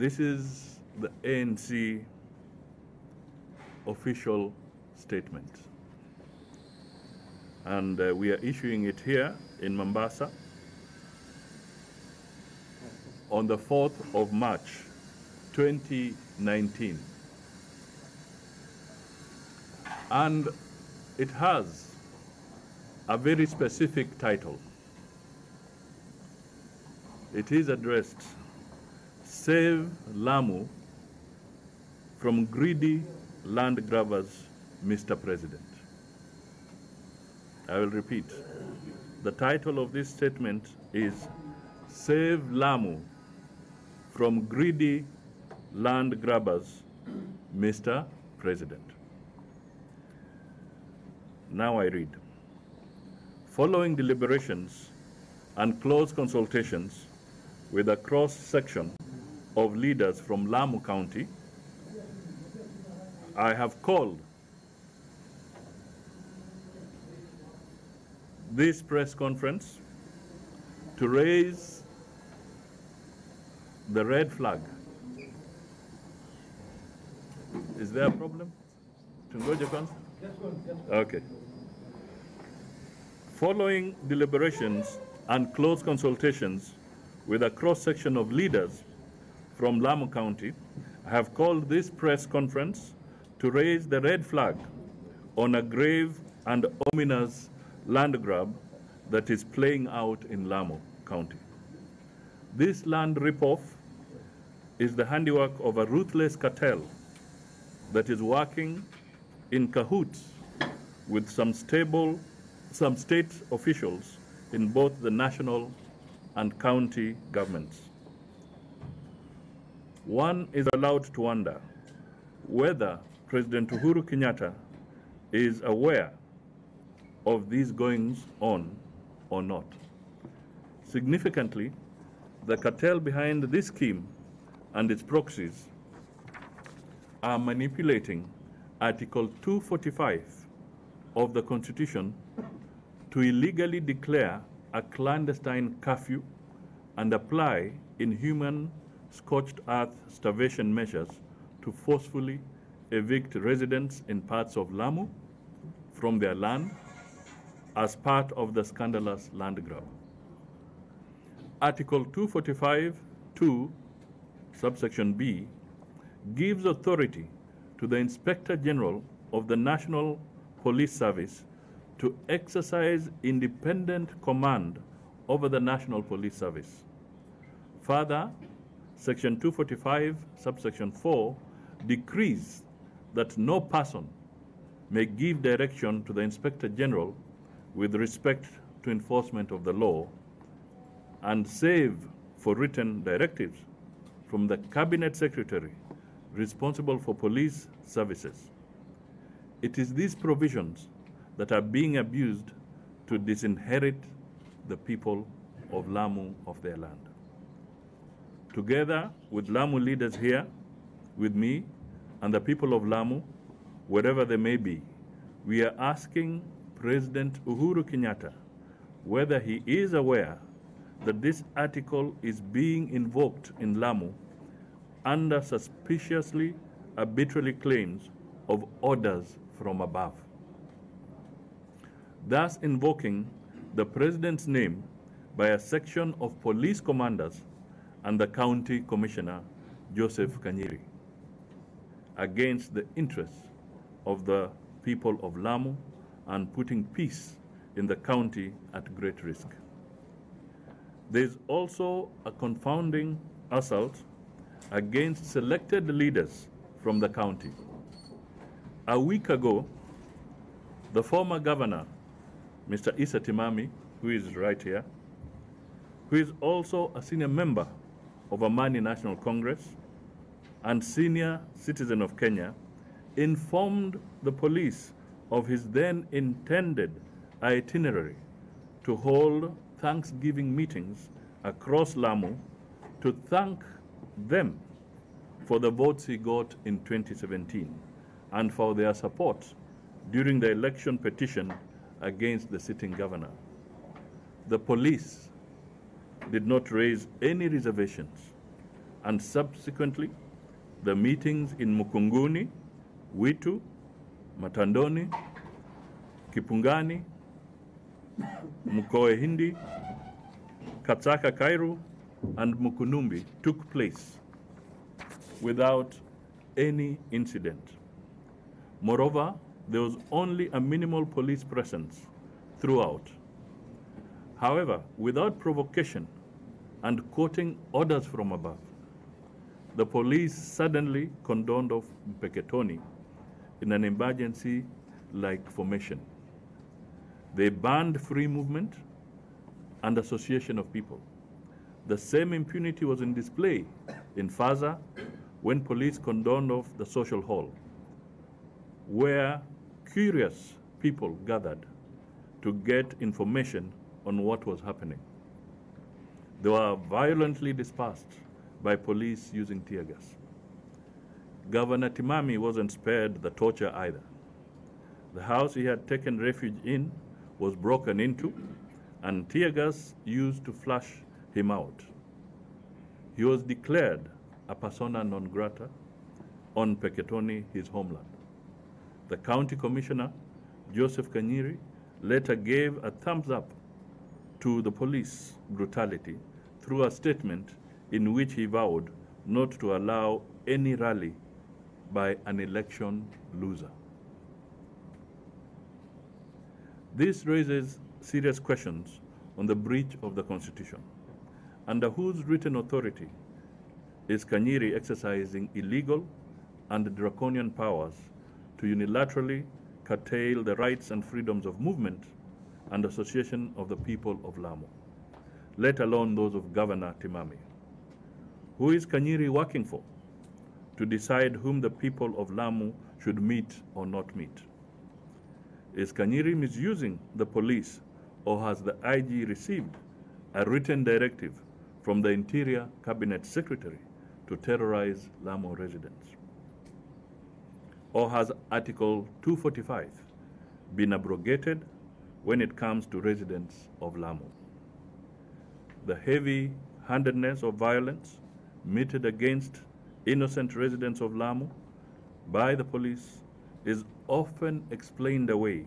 This is the ANC official statement. And we are issuing it here in Mombasa on the 4th of March, 2019. And it has a very specific title. It is addressed, Save Lamu from Greedy Land Grabbers, Mr. President. I will repeat. The title of this statement is Save Lamu from Greedy Land Grabbers, Mr. President. Now I read. Following deliberations and close consultations with a cross-section of leaders from Lamu County, I have called this press conference to raise the red flag. Is there a problem? Okay. Following deliberations and close consultations with a cross-section of leaders from Lamu County, I have called this press conference to raise the red flag on a grave and ominous land grab that is playing out in Lamu County. This land ripoff is the handiwork of a ruthless cartel that is working in cahoots with some state officials in both the national and county governments. One is allowed to wonder whether President Uhuru Kenyatta is aware of these goings on or not. Significantly, the cartel behind this scheme and its proxies are manipulating Article 245 of the Constitution to illegally declare a clandestine curfew and apply inhuman scorched earth starvation measures to forcefully evict residents in parts of Lamu from their land as part of the scandalous land grab. Article 245(2), subsection B, gives authority to the Inspector General of the National Police Service to exercise independent command over the National Police Service. Further, Section 245, subsection 4, decrees that no person may give direction to the Inspector General with respect to enforcement of the law, and save for written directives from the Cabinet Secretary responsible for police services. It is these provisions that are being abused to disinherit the people of Lamu of their land. Together with Lamu leaders here, with me, and the people of Lamu, wherever they may be, we are asking President Uhuru Kenyatta whether he is aware that this article is being invoked in Lamu under suspiciously arbitrary claims of orders from above, thus invoking the President's name by a section of police commanders and the County Commissioner, Joseph Kanyiri, against the interests of the people of Lamu and putting peace in the county at great risk. There is also a confounding assault against selected leaders from the county. A week ago, the former governor, Mr. Issa Timami, who is right here, who is also a senior member of Amani National Congress and senior citizen of Kenya, informed the police of his then intended itinerary to hold Thanksgiving meetings across Lamu to thank them for the votes he got in 2017 and for their support during the election petition against the sitting governor. The police did not raise any reservations and subsequently the meetings in Mukunguni, Witu, Matandoni, Kipungani, Mkoe Hindi, Katsaka Kairu, and Mukunumbi took place without any incident. Moreover, there was only a minimal police presence throughout. However, without provocation and quoting orders from above, the police suddenly condoned of Mpeketoni in an emergency-like formation. They banned free movement and association of people. The same impunity was in display in Faza when police condoned off the social hall, where curious people gathered to get information on what was happening. They were violently dispersed by police using tear gas. Governor Timami wasn't spared the torture either. The house he had taken refuge in was broken into and tear gas used to flush him out. He was declared a persona non grata on Mpeketoni, his homeland. The county commissioner, Joseph Kanyiri, later gave a thumbs up to the police brutality through a statement in which he vowed not to allow any rally by an election loser. This raises serious questions on the breach of the Constitution. Under whose written authority is Kanyiri exercising illegal and draconian powers to unilaterally curtail the rights and freedoms of movement and association of the people of Lamu, let alone those of Governor Timami? Who is Kanyiri working for to decide whom the people of Lamu should meet or not meet? Is Kanyiri misusing the police, or has the IG received a written directive from the Interior Cabinet Secretary to terrorize Lamu residents? Or has Article 245 been abrogated when it comes to residents of Lamu? The heavy-handedness of violence meted against innocent residents of Lamu by the police is often explained away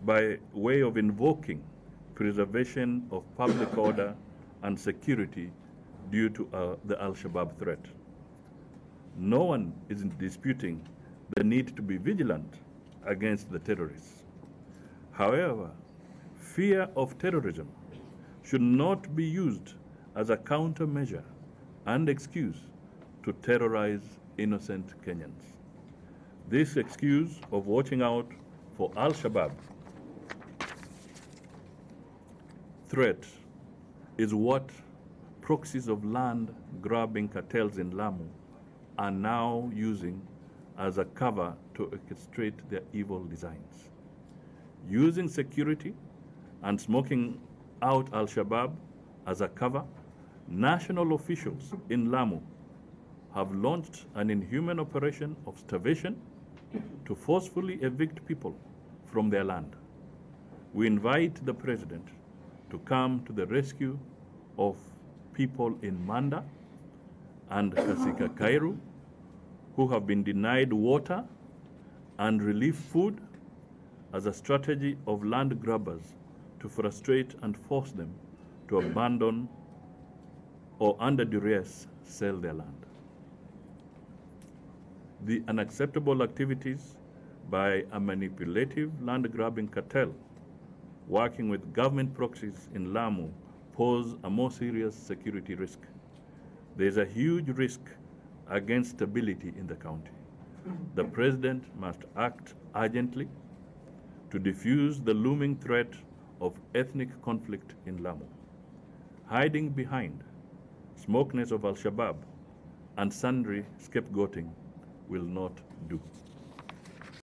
by way of invoking preservation of public order and security due to the Al-Shabaab threat. No one is disputing the need to be vigilant against the terrorists. However, fear of terrorism should not be used as a countermeasure and excuse to terrorize innocent Kenyans. This excuse of watching out for Al-Shabaab threat is what proxies of land-grabbing cartels in Lamu are now using as a cover to orchestrate their evil designs. Using security and smoking out Al-Shabaab as a cover, national officials in Lamu have launched an inhuman operation of starvation to forcefully evict people from their land. We invite the President to come to the rescue of people in Manda and Kasika Kairu who have been denied water and relief food as a strategy of land grabbers to frustrate and force them to abandon or under duress sell their land. The unacceptable activities by a manipulative land-grabbing cartel working with government proxies in Lamu pose a more serious security risk. There is a huge risk against stability in the county. The President must act urgently to defuse the looming threat of ethnic conflict in Lamu. Hiding behind smoke nets of Al-Shabaab and sundry scapegoating will not do.